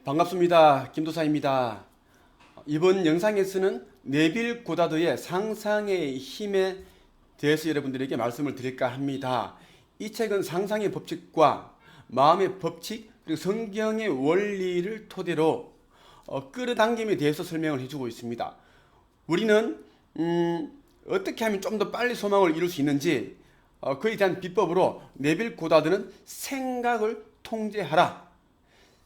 반갑습니다. 김도사입니다. 이번 영상에서는 네빌 고다드의 상상의 힘에 대해서 여러분들에게 말씀을 드릴까 합니다. 이 책은 상상의 법칙과 마음의 법칙 그리고 성경의 원리를 토대로 끌어당김에 대해서 설명을 해주고 있습니다. 우리는 어떻게 하면 좀 더 빨리 소망을 이룰 수 있는지 그에 대한 비법으로 네빌 고다드는 생각을 통제하라.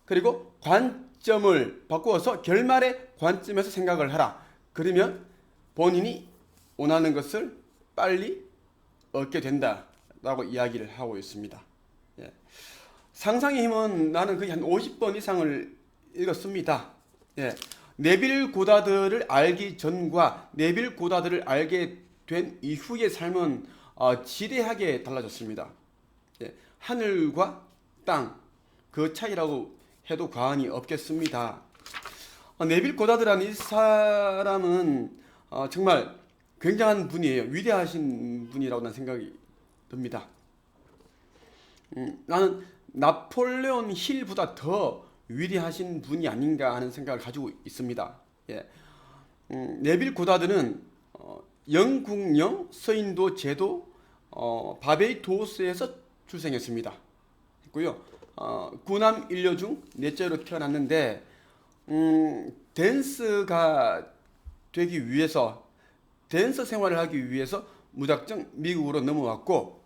그리고 관점을 바꾸어서 결말의 관점에서 생각을 하라. 그러면 본인이 원하는 것을 빨리 얻게 된다라고 이야기를 하고 있습니다. 예. 상상의 힘은 나는 거의 한 50번 이상을 읽었습니다. 예. 네빌 고다드를 알기 전과 네빌 고다드를 알게 된 이후의 삶은 지대하게 달라졌습니다. 예. 하늘과 땅, 그 차이라고 해도 과언이 없겠습니다. 네빌 고다드라는 이 사람은 정말 굉장한 분이에요. 위대하신 분이라고 난 생각이 듭니다. 나는 나폴레온 힐보다 더 위대하신 분이 아닌가 하는 생각을 가지고 있습니다. 예. 네빌 고다드는 영국령 서인도 제도 바베이토스에서 출생했습니다. 했고요. 구남 일녀 중 넷째로 태어났는데 댄스가 되기 위해서 댄서 생활을 하기 위해서 무작정 미국으로 넘어왔고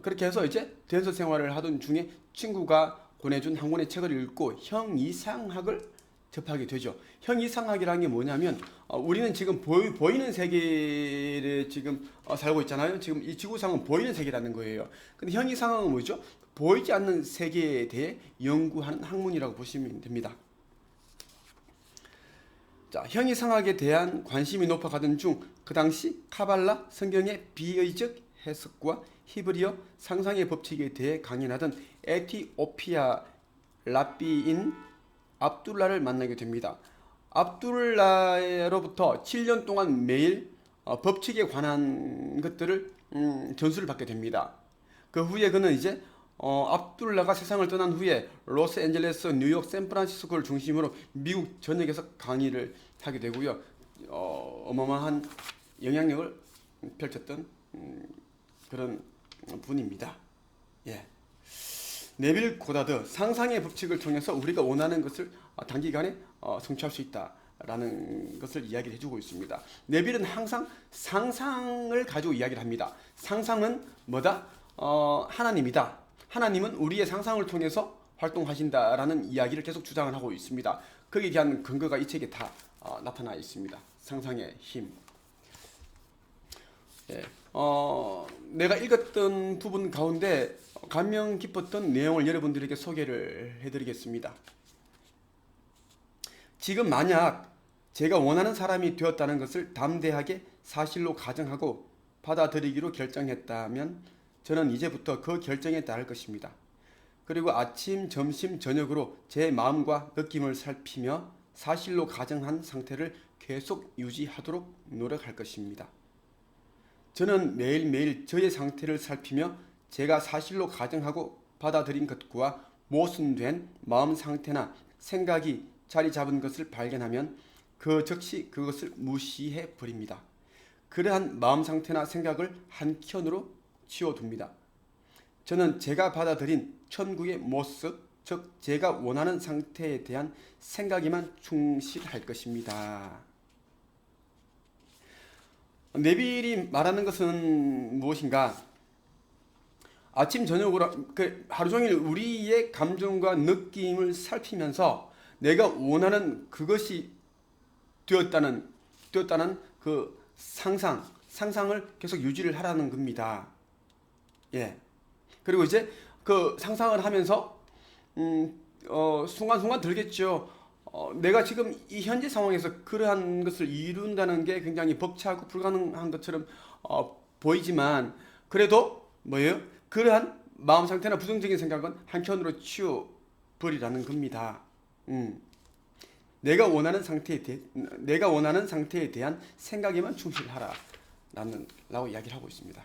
그렇게 해서 이제 댄서 생활을 하던 중에 친구가 보내준 한 권의 책을 읽고 형이상학을 접하게 되죠. 형이상학이라는 게 뭐냐면 우리는 지금 보이는 세계를 지금 살고 있잖아요. 지금 이 지구상은 보이는 세계라는 거예요. 근데 형이상학은 뭐죠? 보이지 않는 세계에 대해 연구하는 학문이라고 보시면 됩니다. 자, 형이상학에 대한 관심이 높아가던 중 그 당시 카발라 성경의 비의적 해석과 히브리어 상상의 법칙에 대해 강연하던 에티오피아 랍비인 압둘라를 만나게 됩니다. 압둘라로부터 7년 동안 매일 법칙에 관한 것들을 전수를 받게 됩니다. 그 후에 그는 이제 압둘라가 세상을 떠난 후에 로스앤젤레스, 뉴욕, 샌프란시스코를 중심으로 미국 전역에서 강의를 하게 되고요. 어마어마한 영향력을 펼쳤던 그런 분입니다. 예. 네빌 고다드 상상의 법칙을 통해서 우리가 원하는 것을 단기간에 성취할 수 있다라는 것을 이야기를 해주고 있습니다. 네빌은 항상 상상을 가지고 이야기를 합니다. 상상은 뭐다? 하나님이다. 하나님은 우리의 상상을 통해서 활동하신다라는 이야기를 계속 주장을 하고 있습니다. 거기에 대한 근거가 이 책에 다 나타나 있습니다. 상상의 힘. 예. 내가 읽었던 부분 가운데 감명 깊었던 내용을 여러분들에게 소개를 해드리겠습니다. 지금 만약 제가 원하는 사람이 되었다는 것을 담대하게 사실로 가정하고 받아들이기로 결정했다면 저는 이제부터 그 결정에 따를 것입니다. 그리고 아침, 점심, 저녁으로 제 마음과 느낌을 살피며 사실로 가정한 상태를 계속 유지하도록 노력할 것입니다. 저는 매일매일 저의 상태를 살피며 제가 사실로 가정하고 받아들인 것과 모순된 마음 상태나 생각이 자리 잡은 것을 발견하면 그 즉시 그것을 무시해 버립니다. 그러한 마음 상태나 생각을 한켠으로 치워둡니다. 저는 제가 받아들인 천국의 모습, 즉 제가 원하는 상태에 대한 생각에만 충실할 것입니다. 네빌이 말하는 것은 무엇인가? 아침 저녁으로 하루 종일 우리의 감정과 느낌을 살피면서 내가 원하는 그것이 되었다는 그 상상을 계속 유지를 하라는 겁니다. 예. 그리고 이제 그 상상을 하면서 순간순간 들겠죠. 내가 지금 이 현재 상황에서 그러한 것을 이룬다는 게 굉장히 벅차고 불가능한 것처럼 보이지만 그래도 뭐예요? 그러한 마음 상태나 부정적인 생각은 한켠으로 치워버리라는 겁니다. 내가 원하는 상태에 대한 생각에만 충실하라라고 이야기를 하고 있습니다.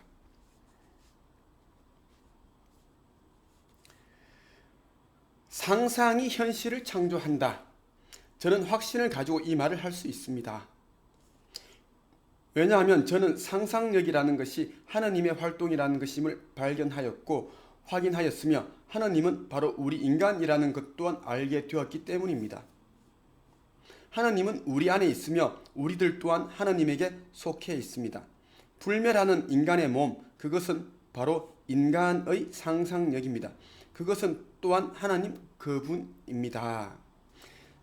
상상이 현실을 창조한다. 저는 확신을 가지고 이 말을 할 수 있습니다. 왜냐하면 저는 상상력이라는 것이 하나님의 활동이라는 것임을 발견하였고 확인하였으며 하나님은 바로 우리 인간이라는 것 또한 알게 되었기 때문입니다. 하나님은 우리 안에 있으며 우리들 또한 하나님에게 속해 있습니다. 불멸하는 인간의 몸, 그것은 바로 인간의 상상력입니다. 그것은 또한 하나님 그분입니다.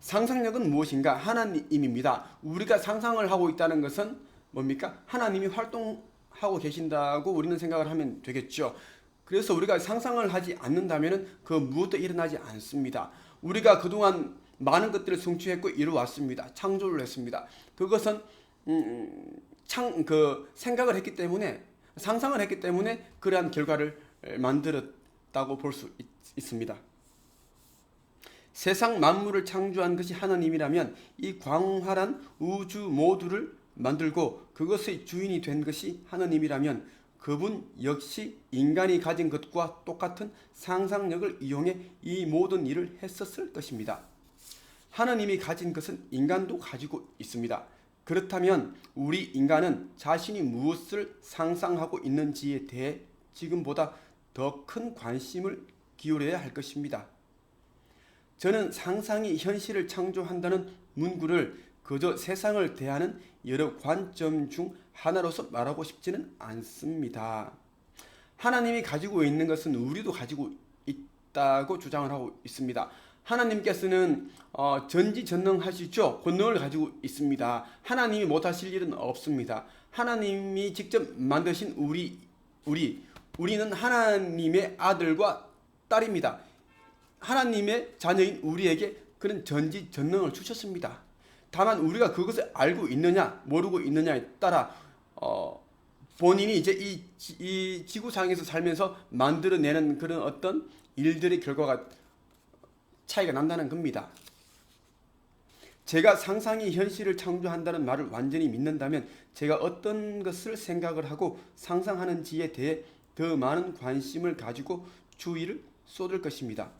상상력은 무엇인가? 하나님입니다. 우리가 상상을 하고 있다는 것은 뭡니까? 하나님이 활동하고 계신다고 우리는 생각을 하면 되겠죠. 그래서 우리가 상상을 하지 않는다면 그 무엇도 일어나지 않습니다. 우리가 그동안 많은 것들을 성취했고 이루어왔습니다. 창조를 했습니다. 그것은 생각을 했기 때문에, 상상을 했기 때문에 그러한 결과를 만들었다고 볼 수 있습니다. 세상 만물을 창조한 것이 하나님이라면 이 광활한 우주 모두를 만들고 그것의 주인이 된 것이 하나님이라면 그분 역시 인간이 가진 것과 똑같은 상상력을 이용해 이 모든 일을 했었을 것입니다. 하나님이 가진 것은 인간도 가지고 있습니다. 그렇다면 우리 인간은 자신이 무엇을 상상하고 있는지에 대해 지금보다 더 큰 관심을 기울여야 할 것입니다. 저는 상상이 현실을 창조한다는 문구를 그저 세상을 대하는 여러 관점 중 하나로서 말하고 싶지는 않습니다. 하나님이 가지고 있는 것은 우리도 가지고 있다고 주장을 하고 있습니다. 하나님께서는 전지전능하시죠. 권능을 가지고 있습니다. 하나님이 못하실 일은 없습니다. 하나님이 직접 만드신 우리는 하나님의 아들과 딸입니다. 하나님의 자녀인 우리에게 그런 전지전능을 주셨습니다. 다만 우리가 그것을 알고 있느냐 모르고 있느냐에 따라 본인이 이제 이 지구상에서 살면서 만들어내는 그런 어떤 일들의 결과가 차이가 난다는 겁니다. 제가 상상이 현실을 창조한다는 말을 완전히 믿는다면 제가 어떤 것을 생각을 하고 상상하는지에 대해 더 많은 관심을 가지고 주의를 쏟을 것입니다.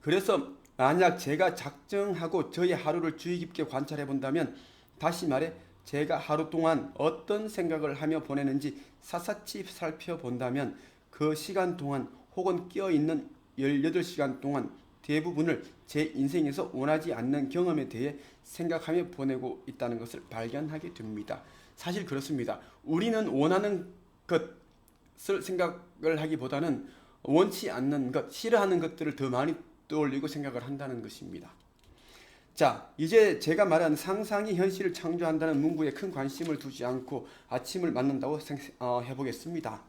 그래서 만약 제가 작정하고 저의 하루를 주의 깊게 관찰해 본다면, 다시 말해 제가 하루 동안 어떤 생각을 하며 보내는지 샅샅이 살펴본다면 그 시간 동안 혹은 깨어있는 18시간 동안 대부분을 제 인생에서 원하지 않는 경험에 대해 생각하며 보내고 있다는 것을 발견하게 됩니다. 사실 그렇습니다. 우리는 원하는 것을 생각을 하기보다는 원치 않는 것, 싫어하는 것들을 더 많이 떠올리고 생각을 한다는 것입니다. 자, 이제 제가 말한 상상이 현실을 창조한다는 문구에 큰 관심을 두지 않고 아침을 맞는다고 해보겠습니다.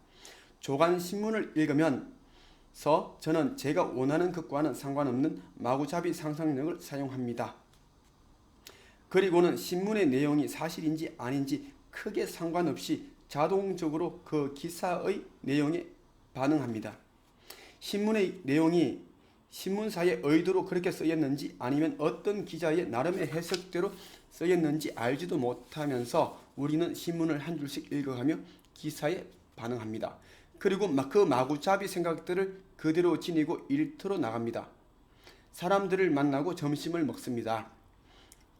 조간신문을 읽으면서 저는 제가 원하는 것과는 상관없는 마구잡이 상상력을 사용합니다. 그리고는 신문의 내용이 사실인지 아닌지 크게 상관없이 자동적으로 그 기사의 내용에 반응합니다. 신문의 내용이 신문사의 의도로 그렇게 쓰였는지 아니면 어떤 기자의 나름의 해석대로 쓰였는지 알지도 못하면서 우리는 신문을 한 줄씩 읽어가며 기사에 반응합니다. 그리고 그 마구잡이 생각들을 그대로 지니고 일터로 나갑니다. 사람들을 만나고 점심을 먹습니다.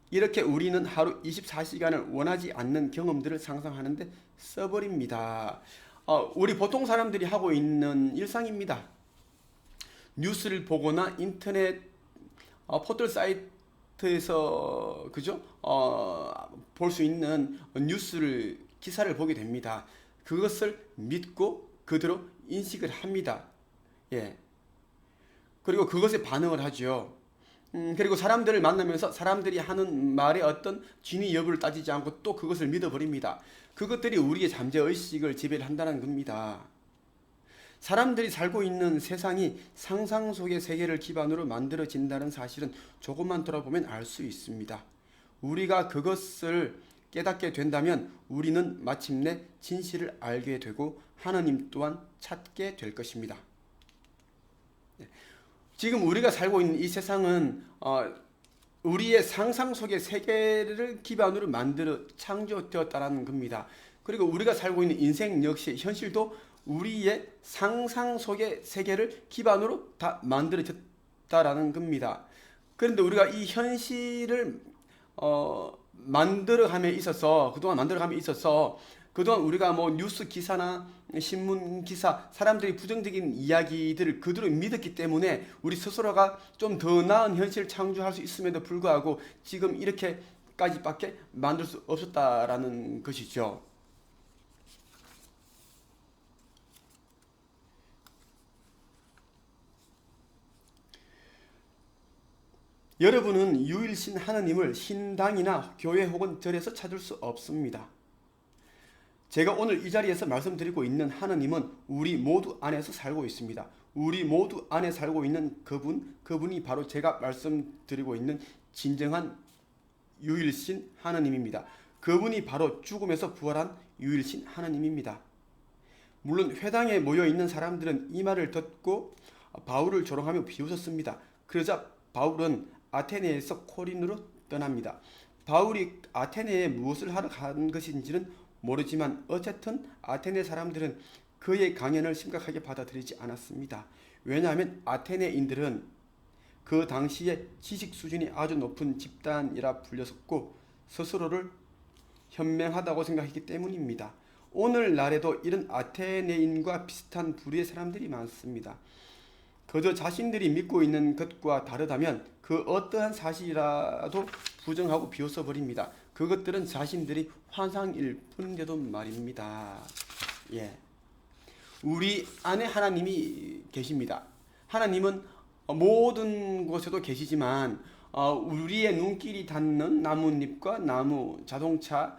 이렇게 우리는 하루 24시간을 원하지 않는 경험들을 상상하는데 써버립니다. 우리 보통 사람들이 하고 있는 일상입니다. 뉴스를 보거나 인터넷 포털 사이트에서 볼 수 있는 뉴스를 기사를 보게 됩니다. 그것을 믿고 그대로 인식을 합니다. 예. 그리고 그것에 반응을 하죠. 그리고 사람들을 만나면서 사람들이 하는 말의 어떤 진위 여부를 따지지 않고 또 그것을 믿어버립니다. 그것들이 우리의 잠재의식을 지배를 한다는 겁니다. 사람들이 살고 있는 세상이 상상 속의 세계를 기반으로 만들어진다는 사실은 조금만 돌아보면 알 수 있습니다. 우리가 그것을 깨닫게 된다면 우리는 마침내 진실을 알게 되고 하나님 또한 찾게 될 것입니다. 지금 우리가 살고 있는 이 세상은 우리의 상상 속의 세계를 기반으로 만들어 창조되었다는 겁니다. 그리고 우리가 살고 있는 인생 역시 현실도 우리의 상상 속의 세계를 기반으로 다 만들어졌다는 없다라는 겁니다. 그런데 우리가 이 현실을 만들어감에 있어서 그동안 우리가 뭐 뉴스 기사나 신문 기사, 사람들이 부정적인 이야기들을 그대로 믿었기 때문에 우리 스스로가 좀 더 나은 현실을 창조할 수 있음에도 불구하고 지금 이렇게까지밖에 만들 수 없었다라는 것이죠. 여러분은 유일신 하느님을 신당이나 교회 혹은 절에서 찾을 수 없습니다. 제가 오늘 이 자리에서 말씀드리고 있는 하느님은 우리 모두 안에서 살고 있습니다. 우리 모두 안에 살고 있는 그분이 바로 제가 말씀드리고 있는 진정한 유일신 하느님입니다. 그분이 바로 죽음에서 부활한 유일신 하느님입니다. 물론 회당에 모여 있는 사람들은 이 말을 듣고 바울을 조롱하며 비웃었습니다. 그러자 바울은 아테네에서 코린으로 떠납니다. 바울이 아테네에 무엇을 하러 간 것인지는 모르지만 어쨌든 아테네 사람들은 그의 강연을 심각하게 받아들이지 않았습니다. 왜냐하면 아테네인들은 그 당시에 지식 수준이 아주 높은 집단이라 불렸었고 스스로를 현명하다고 생각했기 때문입니다. 오늘날에도 이런 아테네인과 비슷한 부류의 사람들이 많습니다. 그저 자신들이 믿고 있는 것과 다르다면 그 어떠한 사실이라도 부정하고 비웃어버립니다. 그것들은 자신들이 환상일 뿐인데도 말입니다. 예. 우리 안에 하나님이 계십니다. 하나님은 모든 곳에도 계시지만 우리의 눈길이 닿는 나뭇잎과 나무, 자동차,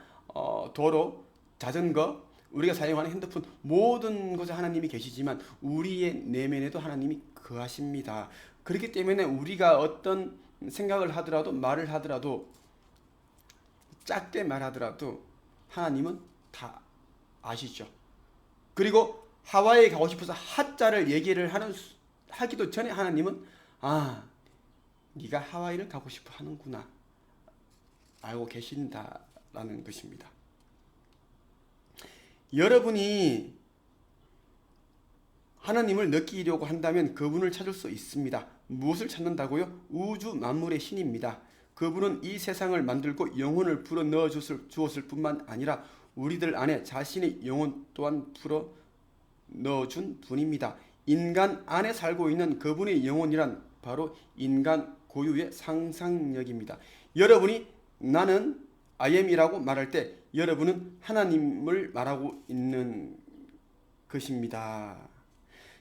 도로, 자전거, 우리가 사용하는 핸드폰 모든 곳에 하나님이 계시지만 우리의 내면에도 하나님이 거하십니다. 그렇기 때문에 우리가 어떤 생각을 하더라도 말을 하더라도 작게 말하더라도 하나님은 다 아시죠. 그리고 하와이에 가고 싶어서 하자를 얘기를 하기도 전에 하나님은 네가 하와이를 가고 싶어 하는구나 알고 계신다라는 것입니다. 여러분이 하나님을 느끼려고 한다면 그분을 찾을 수 있습니다. 무엇을 찾는다고요? 우주 만물의 신입니다. 그분은 이 세상을 만들고 영혼을 불어 넣어 주었을 뿐만 아니라 우리들 안에 자신의 영혼 또한 불어 넣어준 분입니다. 인간 안에 살고 있는 그분의 영혼이란 바로 인간 고유의 상상력입니다. 여러분이 나는 I am이라고 말할 때 여러분은 하나님을 말하고 있는 것입니다.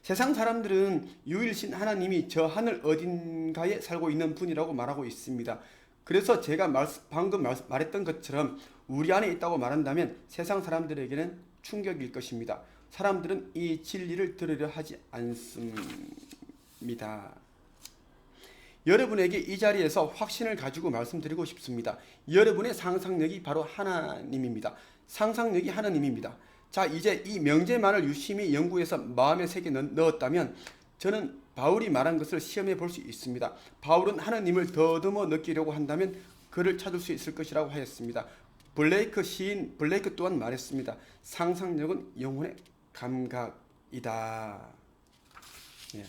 세상 사람들은 유일신 하나님이 저 하늘 어딘가에 살고 있는 분이라고 말하고 있습니다. 그래서 제가 방금 말했던 것처럼 우리 안에 있다고 말한다면 세상 사람들에게는 충격일 것입니다. 사람들은 이 진리를 들으려 하지 않습니다. 여러분에게 이 자리에서 확신을 가지고 말씀드리고 싶습니다. 여러분의 상상력이 바로 하나님입니다. 상상력이 하나님입니다. 자, 이제 이 명제만을 유심히 연구해서 마음의 세계에 넣었다면 저는 바울이 말한 것을 시험해 볼 수 있습니다. 바울은 하나님을 더듬어 느끼려고 한다면 그를 찾을 수 있을 것이라고 하였습니다. 시인 블레이크 또한 말했습니다. 상상력은 영혼의 감각이다. 예.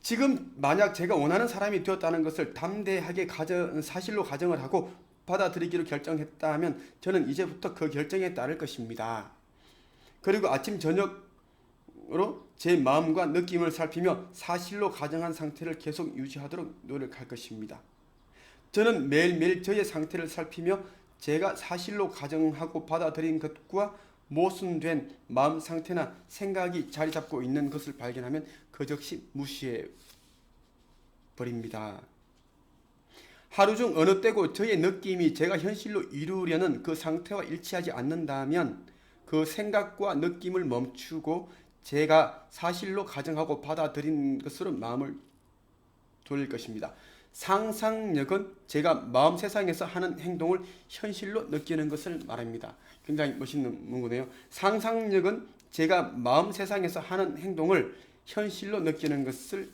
지금 만약 제가 원하는 사람이 되었다는 것을 담대하게 사실로 가정을 하고 받아들이기로 결정했다면 저는 이제부터 그 결정에 따를 것입니다. 그리고 아침 저녁으로 제 마음과 느낌을 살피며 사실로 가정한 상태를 계속 유지하도록 노력할 것입니다. 저는 매일매일 저의 상태를 살피며 제가 사실로 가정하고 받아들인 것과 모순된 마음 상태나 생각이 자리 잡고 있는 것을 발견하면 그 즉시 무시해 버립니다. 하루 중 어느 때고 저의 느낌이 제가 현실로 이루려는 그 상태와 일치하지 않는다면 그 생각과 느낌을 멈추고 제가 사실로 가정하고 받아들인 것으로 마음을 돌릴 것입니다. 상상력은 제가 마음 세상에서 하는 행동을 현실로 느끼는 것을 말합니다. 굉장히 멋있는 문구네요. 상상력은 제가 마음 세상에서 하는 행동을 현실로 느끼는 것을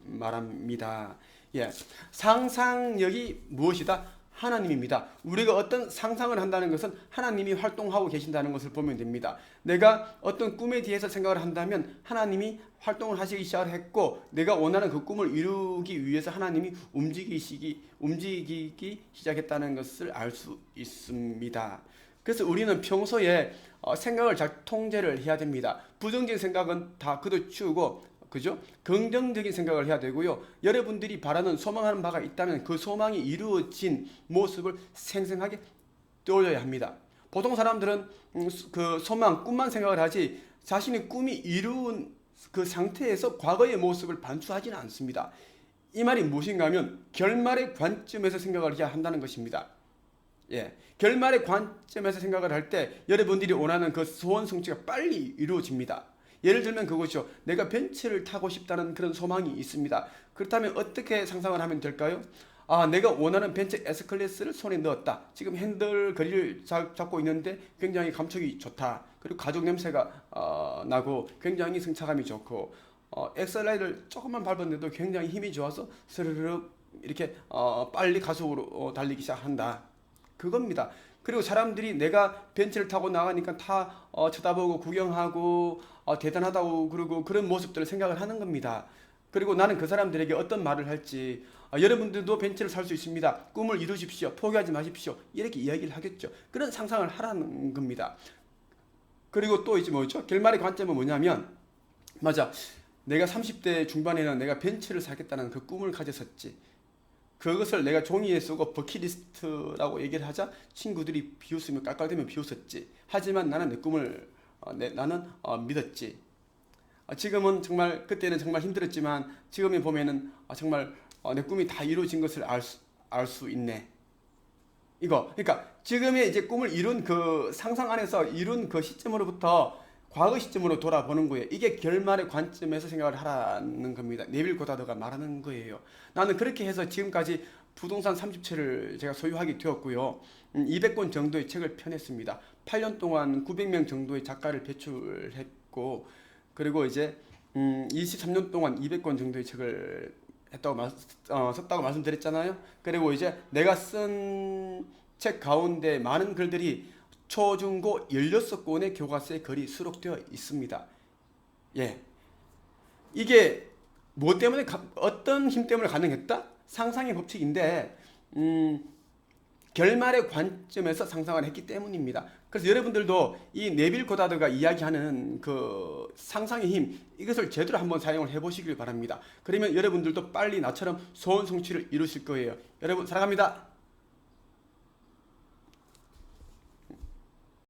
말합니다. 예, 상상력이 무엇이다? 하나님입니다. 우리가 어떤 상상을 한다는 것은 하나님이 활동하고 계신다는 것을 보면 됩니다. 내가 어떤 꿈에 대해서 생각을 한다면 하나님이 활동을 하시기 시작했고, 내가 원하는 그 꿈을 이루기 위해서 하나님이 움직이기 시작했다는 것을 알 수 있습니다. 그래서 우리는 평소에 생각을 잘 통제를 해야 됩니다. 부정적인 생각은 다 그도치우고, 그죠? 긍정적인 생각을 해야 되고요. 여러분들이 바라는 소망하는 바가 있다면 그 소망이 이루어진 모습을 생생하게 떠올려야 합니다. 보통 사람들은 그 소망, 꿈만 생각을 하지 자신의 꿈이 이루은 그 상태에서 과거의 모습을 반추하지는 않습니다. 이 말이 무엇인가 하면 결말의 관점에서 생각을 해야 한다는 것입니다. 예, 결말의 관점에서 생각을 할 때 여러분들이 원하는 그 소원 성취가 빨리 이루어집니다. 예를 들면 그것이죠. 내가 벤츠를 타고 싶다는 그런 소망이 있습니다. 그렇다면 어떻게 상상을 하면 될까요? 내가 원하는 벤츠 S클래스를 손에 넣었다. 지금 핸들 거리를 잡고 있는데 굉장히 감촉이 좋다. 그리고 가죽 냄새가 나고 굉장히 승차감이 좋고, 엑셀레이터를 조금만 밟았는데도 굉장히 힘이 좋아서 스르륵 이렇게 빨리 가속으로 달리기 시작한다. 그겁니다. 그리고 사람들이 내가 벤츠를 타고 나가니까 다 쳐다보고 구경하고 대단하다고 그러고 그런 모습들을 생각을 하는 겁니다. 그리고 나는 그 사람들에게 어떤 말을 할지, 여러분들도 벤츠를 살 수 있습니다. 꿈을 이루십시오. 포기하지 마십시오. 이렇게 이야기를 하겠죠. 그런 상상을 하라는 겁니다. 그리고 또 이제 뭐죠? 결말의 관점은 뭐냐면, 맞아, 내가 30대 중반에는 내가 벤츠를 사겠다는 그 꿈을 가졌었지. 그것을 내가 종이에 쓰고 버킷리스트라고 얘기를 하자 친구들이 비웃으며 깔깔대며 비웃었지. 하지만 나는 내 꿈을 나는 믿었지. 지금은 정말, 그때는 정말 힘들었지만 지금에 보면은 정말 내 꿈이 다 이루어진 것을 알 수 있네. 그러니까 지금의 이제 꿈을 이룬 그 상상 안에서 이룬 그 시점으로부터 과거 시점으로 돌아보는 거예요. 이게 결말의 관점에서 생각을 하라는 겁니다. 네빌 고다드가 말하는 거예요. 나는 그렇게 해서 지금까지 부동산 30채를 제가 소유하게 되었고요. 200권 정도의 책을 펴냈습니다. 8년 동안 900명 정도의 작가를 배출했고, 그리고 이제 23년 동안 200권 정도의 책을 썼다고 말씀드렸잖아요. 그리고 이제 내가 쓴 책 가운데 많은 글들이 초중고 16권의 교과서에 글이 수록되어 있습니다. 예. 이게 뭐 때문에, 어떤 힘 때문에 가능했다? 상상의 법칙인데, 결말의 관점에서 상상을 했기 때문입니다. 그래서 여러분들도 이 네빌 고다드가 이야기하는 그 상상의 힘, 이것을 제대로 한번 사용을 해보시길 바랍니다. 그러면 여러분들도 빨리 나처럼 소원 성취를 이루실 거예요. 여러분 사랑합니다.